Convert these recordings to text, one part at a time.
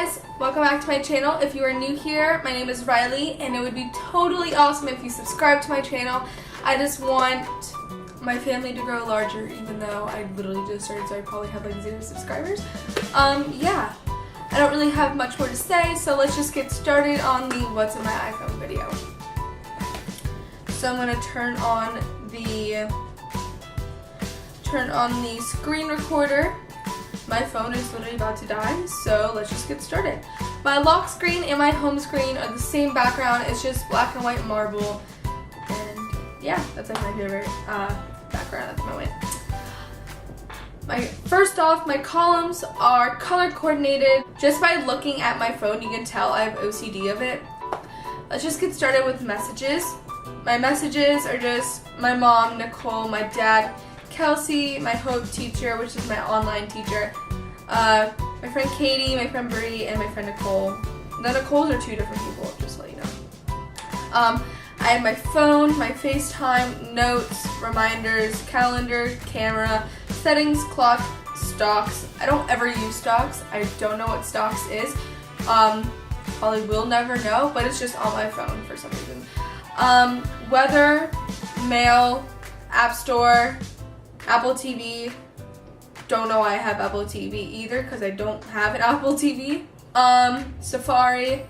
guys, welcome back to my channel. If you are new here, my name is Riley and it would be totally awesome if you subscribe to my channel. I just want my family to grow larger even though I literally just started, so I probably have like 0 subscribers. Yeah, I don't really have much more to say, so let's just get started on the what's in my iPhone video. So I'm going to turn on the screen recorder. My phone is literally about to die, so let's just get started. My lock screen and my home screen are the same background. It's just black and white marble, and yeah, that's like my favorite background at the moment. First off, my columns are color coordinated. Just by looking at my phone, you can tell I have OCD of it. Let's just get started with messages. My messages are just my mom, Nicole, my dad, Kelsey, my Hope teacher, which is my online teacher, my friend Katie, my friend Bree, and my friend Nicole. The Nicoles are 2 different people, just to let you know. I have my phone, my FaceTime, notes, reminders, calendar, camera, settings, clock, stocks. I don't ever use stocks. I don't know what stocks is. Probably will never know, but it's just on my phone for some reason. Weather, mail, App Store, Apple TV. Don't know why I have Apple TV either because I don't have an Apple TV. Safari,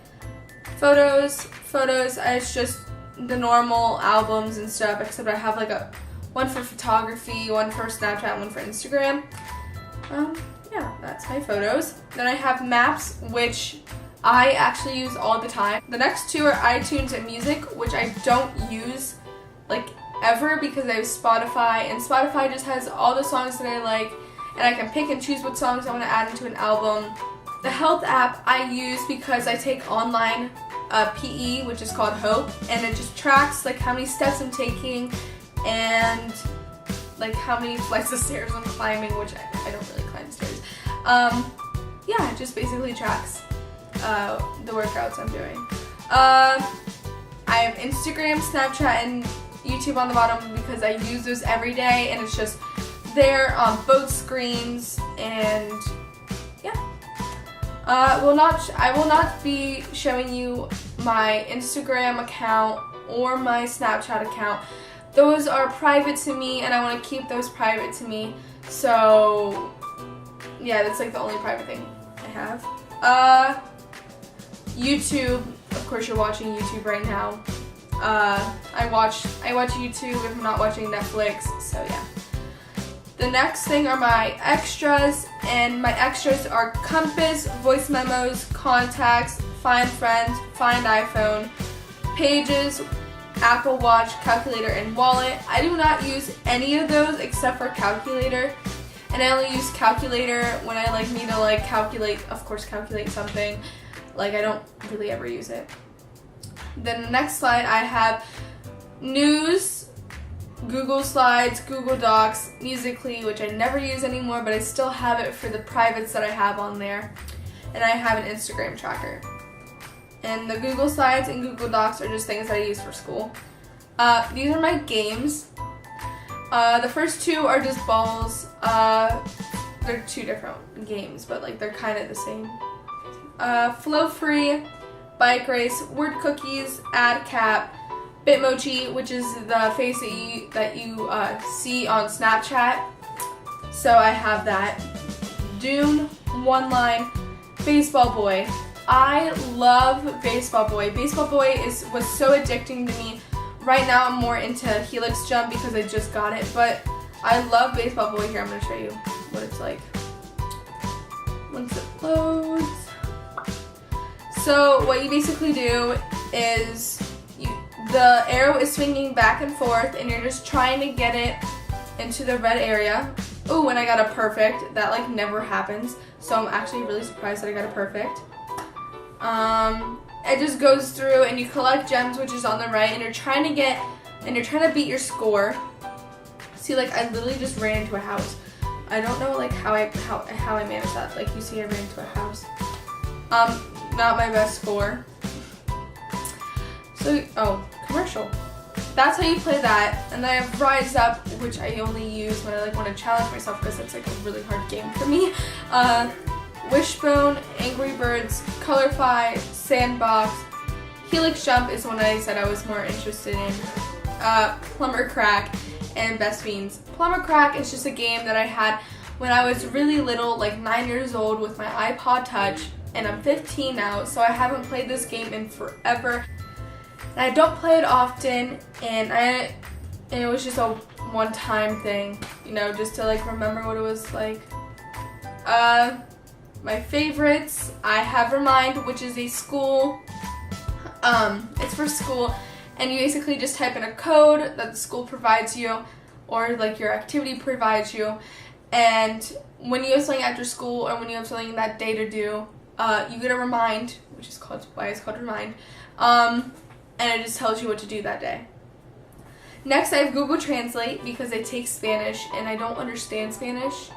photos. It's just the normal albums and stuff, except I have like one for photography, one for Snapchat, one for Instagram. Yeah, that's my photos. Then I have maps, which I actually use all the time. The next 2 are iTunes and music, which I don't use like ever because I have Spotify, and Spotify just has all the songs that I like, and I can pick and choose what songs I want to add into an album. The health app I use because I take online PE, which is called Hope, and it just tracks like how many steps I'm taking and like how many flights of stairs I'm climbing, which I don't really climb stairs. Yeah, it just basically tracks the workouts I'm doing. I have Instagram, Snapchat, and YouTube on the bottom because I use those every day, and it's just there on both screens. And yeah, I will not be showing you my Instagram account or my Snapchat account. Those are private to me, and I want to keep those private to me. So yeah, that's like the only private thing I have. YouTube, of course you're watching YouTube right now. I watch YouTube if I'm not watching Netflix, so yeah. The next thing are my extras, and my extras are compass, voice memos, contacts, find friends, find iPhone, pages, Apple Watch, calculator, and wallet. I do not use any of those except for calculator, and I only use calculator when I need to calculate something. I don't really ever use it. Then the next slide I have news, Google Slides, Google Docs, Musical.ly, which I never use anymore, but I still have it for the privates that I have on there. And I have an Instagram tracker. And the Google Slides and Google Docs are just things that I use for school. These are my games. The first 2 are just balls. They're 2 different games, but they're kind of the same. Flow Free, Bike Race, Word Cookies, Ad Cap, Bitmoji, which is the face that you see on Snapchat. So I have that. Dune, One Line, Baseball Boy. I love Baseball Boy. Baseball Boy was so addicting to me. Right now I'm more into Helix Jump because I just got it, but I love Baseball Boy. Here, I'm going to show you what it's like once it loads. So what you basically do is the arrow is swinging back and forth, and you're just trying to get it into the red area. Oh, and I got a perfect. That never happens, so I'm actually really surprised that I got a perfect. It just goes through, and you collect gems, which is on the right, and you're trying to beat your score. See, I literally just ran into a house. I don't know how I managed that. You see, I ran into a house. Not my best score. So, commercial. That's how you play that. And then I have Rise Up, which I only use when I want to challenge myself because it's a really hard game for me. Wishbone, Angry Birds, Colorfy, Sandbox, Helix Jump is one I said I was more interested in, Plumber Crack, and Best Fiends. Plumber Crack is just a game that I had when I was really little, like 9 years old, with my iPod Touch, and I'm 15 now, so I haven't played this game in forever. And I don't play it often, and it was just a one-time thing, you know, just to like remember what it was like. My favorites, I have Remind, which is a school, it's for school, and you basically just type in a code that the school provides you, or like your activity provides you, and when you have something after school, or when you have something that day to do, you get a Remind, which is why it's called Remind, and it just tells you what to do that day. Next, I have Google Translate, because I take Spanish, and I don't understand Spanish,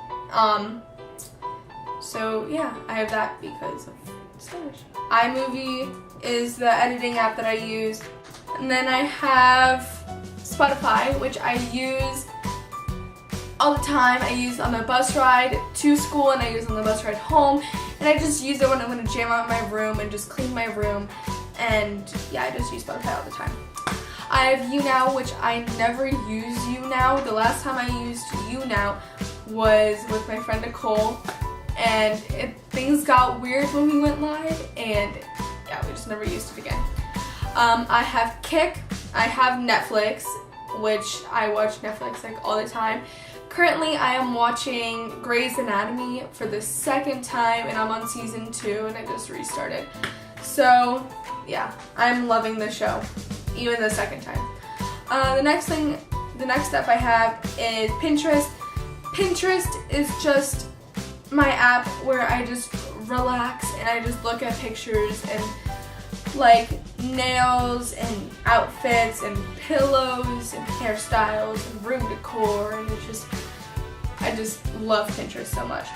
so yeah, I have that because of Spanish. iMovie is the editing app that I use. And then I have Spotify, which I use all the time. I use on the bus ride to school, and I use on the bus ride home. And I just use it when I'm going to jam out my room and just clean my room. And yeah, I just use Spotify all the time. I have YouNow, which I never use YouNow. The last time I used YouNow was with my friend Nicole. And things got weird when we went live, and yeah, we just never used it again. I have Kick, I have Netflix, which I watch Netflix like all the time. Currently, I am watching Grey's Anatomy for the second time, and I'm on season 2, and I just restarted. So yeah, I'm loving the show, even the second time. The next step I have is Pinterest. Pinterest is just my app where I just relax and I just look at pictures and like nails and outfits and pillows and hairstyles and room decor, and I just love Pinterest so much.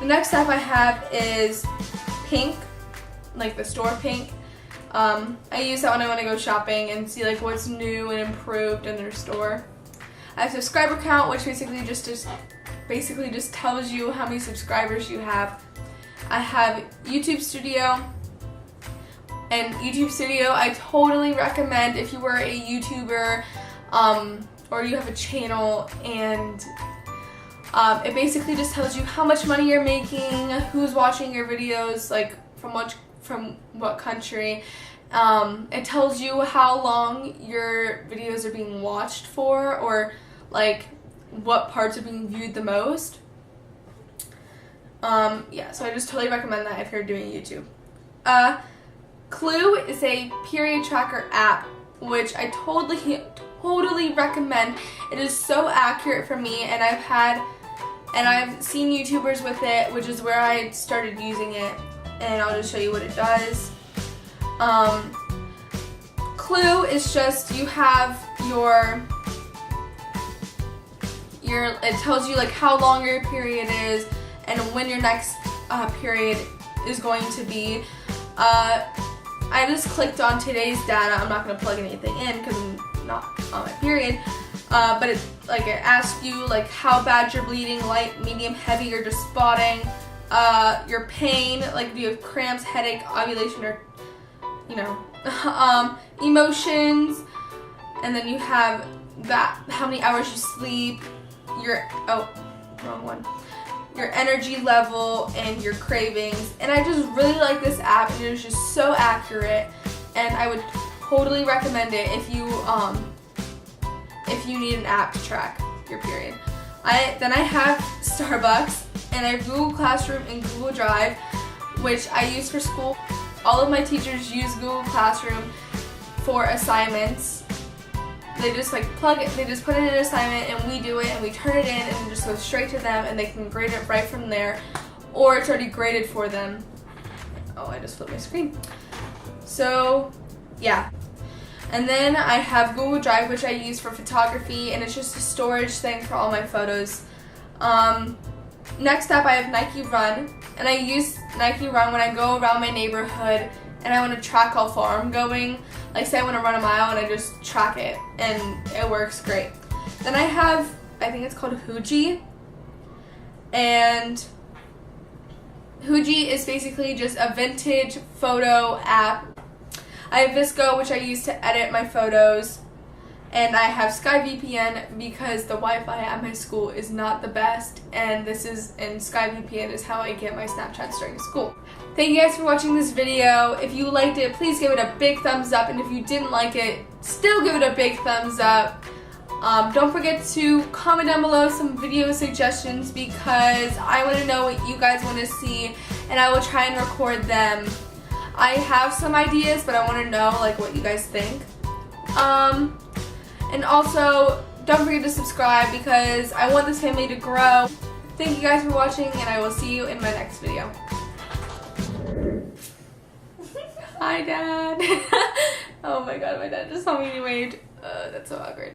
The next app I have is Pink, like the store Pink. I use that when I want to go shopping and see like what's new and improved in their store. I have subscriber count, which basically just tells you how many subscribers you have. I have YouTube Studio, and YouTube Studio I totally recommend if you are a YouTuber or you have a channel, and it basically just tells you how much money you're making, who's watching your videos, like from what country. It tells you how long your videos are being watched for, or like what parts are being viewed the most. Yeah, so I just totally recommend that if you're doing YouTube. Clue is a period tracker app, which I totally recommend. It is so accurate for me, and I've seen YouTubers with it, which is where I started using it, and I'll just show you what it does. Clue is just, you have it tells you like how long your period is and when your next period is going to be. I just clicked on today's data. I'm not going to plug anything in because I'm not on my period. But it asks you like how bad you're bleeding, light, medium, heavy, or just spotting. Your pain, like do you have cramps, headache, ovulation, or emotions. And then you have that, how many hours you sleep, your energy level, and your cravings. And I just really like this app, and it is just so accurate, and I would totally recommend it if you need an app to track your period. Then I have Starbucks, and I have Google Classroom and Google Drive, which I use for school. All of my teachers use Google Classroom for assignments. They just put it in an assignment, and we do it, and we turn it in, and it just goes straight to them, and they can grade it right from there, or it's already graded for them. Oh, I just flipped my screen. So yeah. And then I have Google Drive, which I use for photography, and it's just a storage thing for all my photos. Next up, I have Nike Run, and I use Nike Run when I go around my neighborhood and I want to track how far I'm going. Like say I want to run a mile, and I just track it, and it works great. Then I have, I think it's called Huji, and Huji is basically just a vintage photo app. I have Visco, which I use to edit my photos. And I have SkyVPN because the Wi-Fi at my school is not the best, and SkyVPN is how I get my Snapchats during school. Thank you guys for watching this video. If you liked it, please give it a big thumbs up, and if you didn't like it, still give it a big thumbs up. Don't forget to comment down below some video suggestions because I want to know what you guys want to see, and I will try and record them. I have some ideas, but I want to know like what you guys think. And also, don't forget to subscribe because I want this family to grow. Thank you guys for watching, and I will see you in my next video. Hi, Dad. Oh my god, my dad just saw me anyway. That's so awkward.